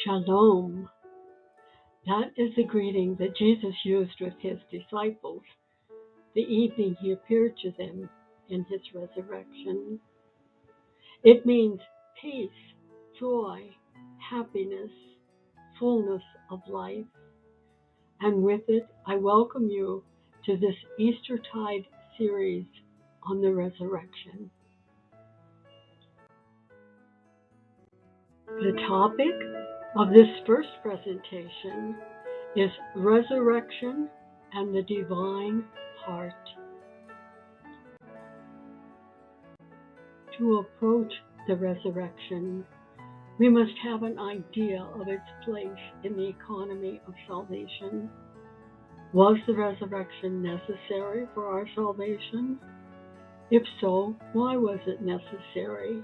Shalom. That is the greeting that Jesus used with his disciples the evening he appeared to them in his resurrection. It means peace, joy, happiness, fullness of life. And with it, I welcome you to this Eastertide series on the resurrection. The topic of this first presentation is resurrection and the divine heart. To approach the resurrection, we must have an idea of its place in the economy of salvation. Was the resurrection necessary for our salvation? If so, why was it necessary?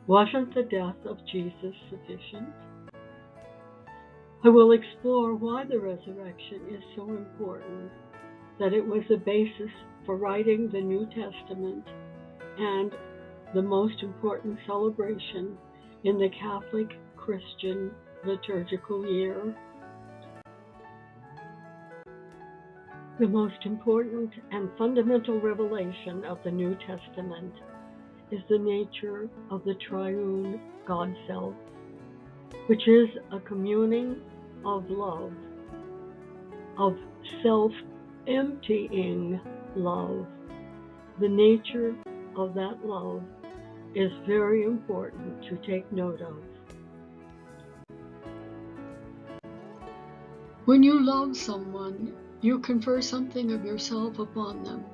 Wasn't the death of Jesus sufficient? I will explore why the resurrection is so important, that it was the basis for writing the New Testament and the most important celebration in the Catholic Christian liturgical year. The most important and fundamental revelation of the New Testament is the nature of the triune God Self, which is a communing of love, of self-emptying love. The nature of that love is very important to take note of. When you love someone, you confer something of yourself upon them,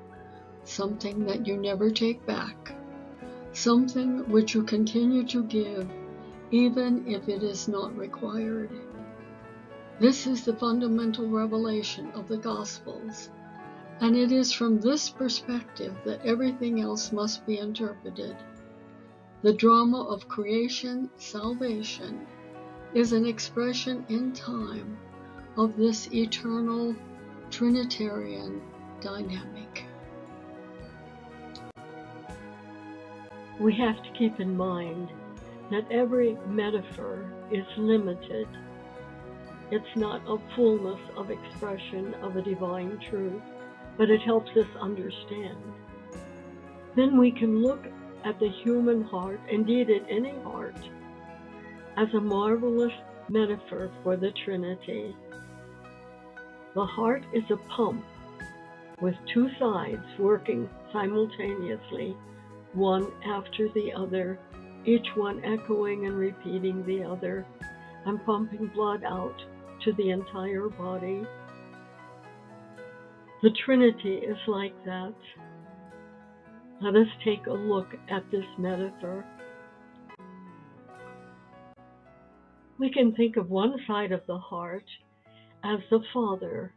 something that you never take back, something which you continue to give even if it is not required. This is the fundamental revelation of the Gospels, and it is from this perspective that everything else must be interpreted. The drama of creation-salvation is an expression in time of this eternal Trinitarian dynamic. We have to keep in mind that every metaphor is limited. It's not a fullness of expression of a divine truth, but it helps us understand. Then we can look at the human heart, indeed at any heart, as a marvelous metaphor for the Trinity. The heart is a pump with two sides working simultaneously, one after the other, each one echoing and repeating the other, and pumping blood out to the entire body. The Trinity is like that. Let us take a look at this metaphor. We can think of one side of the heart as the Father,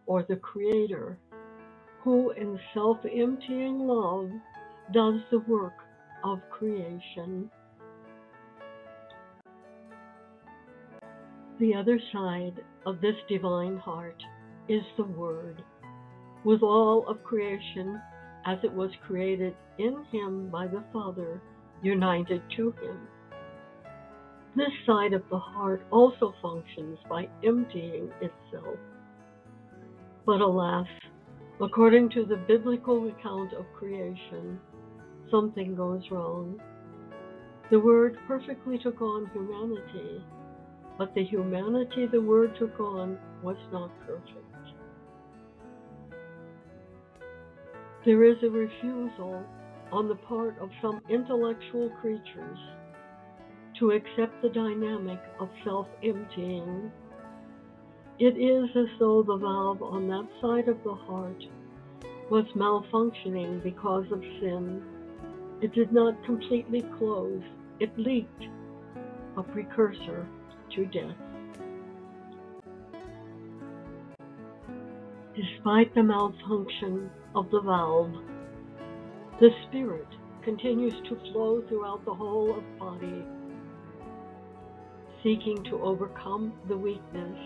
or the Creator, who in self-emptying love does the work of creation. The other side of this divine heart is the Word, with all of creation as it was created in Him by the Father, united to Him. This side of the heart also functions by emptying itself. But alas, according to the biblical account of creation, something goes wrong. The Word perfectly took on humanity, but the humanity the Word took on was not perfect. There is a refusal on the part of some intellectual creatures to accept the dynamic of self-emptying. It is as though the valve on that side of the heart was malfunctioning because of sin. It did not completely close. It leaked, a precursor to death. Despite the malfunction of the valve, the Spirit continues to flow throughout the whole of the body, seeking to overcome the weakness.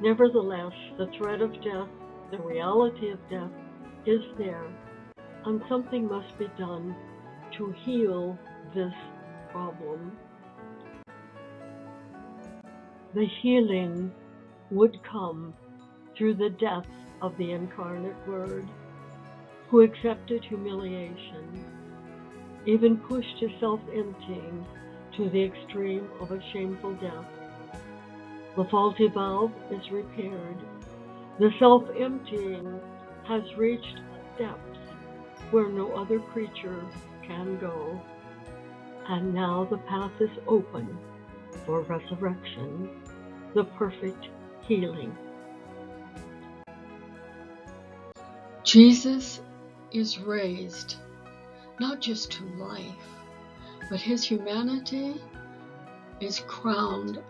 Nevertheless, the threat of death, the reality of death, is there, and something must be done to heal this problem. the healing would come through the death of the incarnate Word, who accepted humiliation, even pushed his self-emptying to the extreme of a shameful death. The faulty valve is repaired. The self-emptying has reached depths where no other creature can go, and now the path is open for resurrection, the perfect healing. Jesus is raised not just to life, but his humanity is crowned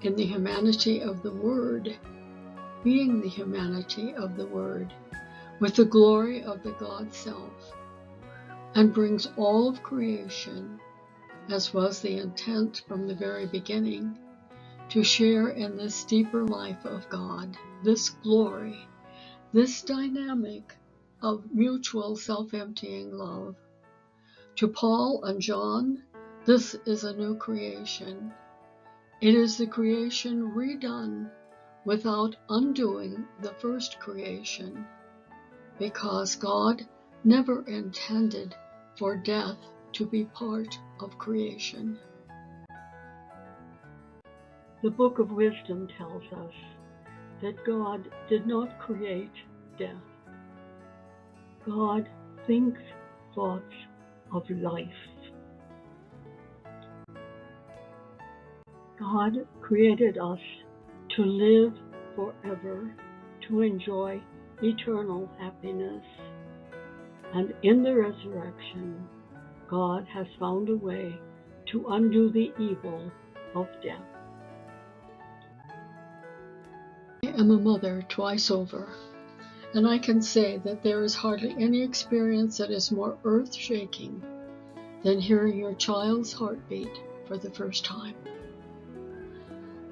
in the humanity of the Word, being the humanity of the Word, with the glory of the God Self, and brings all of creation, as was the intent from the very beginning, to share in this deeper life of God, this glory, this dynamic of mutual self-emptying love. To Paul and John, this is a new creation. It is the creation redone without undoing the first creation, because God never intended for death to be part of creation. The Book of Wisdom tells us that God did not create death. God thinks thoughts of life. God created us to live forever, to enjoy eternal happiness. And in the resurrection, God has found a way to undo the evil of death. I am a mother twice over, and I can say that there is hardly any experience that is more earth-shaking than hearing your child's heartbeat for the first time.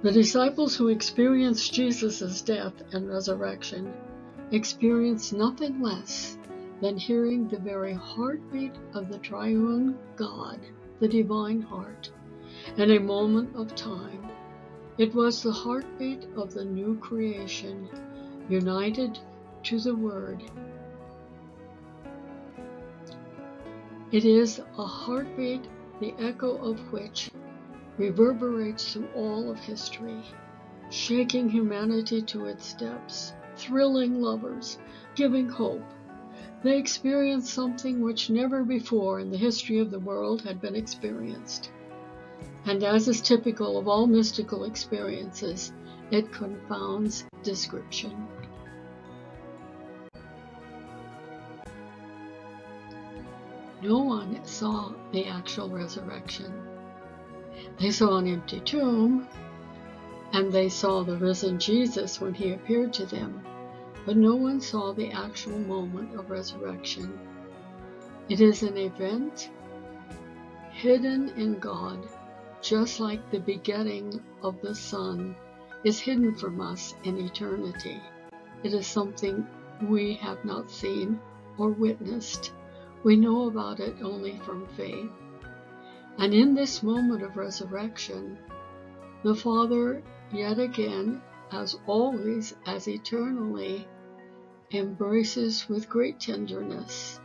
The disciples who experienced Jesus' death and resurrection experienced nothing less than hearing the very heartbeat of the triune God, the divine heart, in a moment of time. It was the heartbeat of the new creation, united to the Word. It is a heartbeat, the echo of which reverberates through all of history, shaking humanity to its depths, thrilling lovers, giving hope. They experienced something which never before in the history of the world had been experienced. And as is typical of all mystical experiences, it confounds description. No one saw the actual resurrection. They saw an empty tomb, and they saw the risen Jesus when he appeared to them, but no one saw the actual moment of resurrection. It is an event hidden in God, just like the begetting of the Son is hidden from us in eternity. It is something we have not seen or witnessed. We know about it only from faith. And in this moment of resurrection, the Father, yet again, as always, as eternally, embraces with great tenderness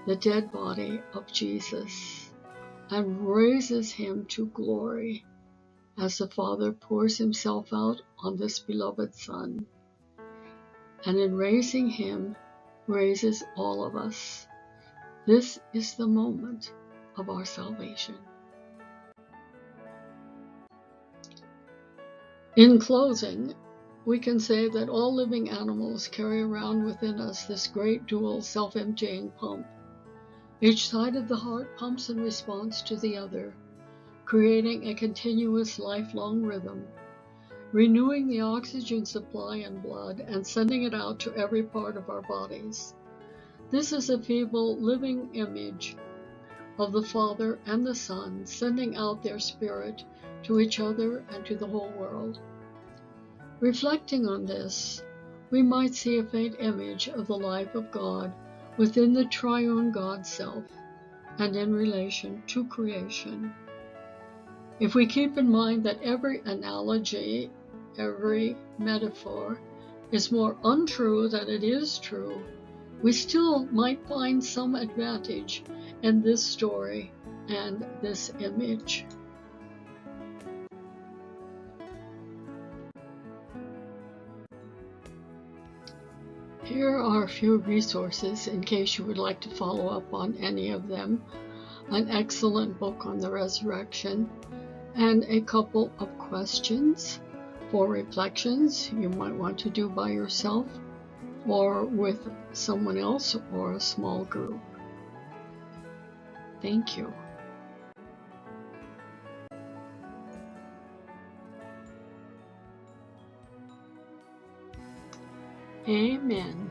the dead body of Jesus and raises him to glory as the Father pours himself out on this beloved Son. And in raising him, raises all of us. This is the moment of our salvation. In closing, we can say that all living animals carry around within us this great dual self-emptying pump. Each side of the heart pumps in response to the other, creating a continuous lifelong rhythm, renewing the oxygen supply in blood and sending it out to every part of our bodies. This is a feeble living image of the Father and the Son sending out their Spirit to each other and to the whole world. Reflecting on this, we might see a faint image of the life of God within the triune God Self and in relation to creation. If we keep in mind that every analogy, every metaphor is more untrue than it is true, we still might find some advantage in this story and this image. Here are a few resources in case you would like to follow up on any of them. An excellent book on the resurrection, and a couple of questions for reflections you might want to do by yourself or with someone else or a small group. Thank you. Amen.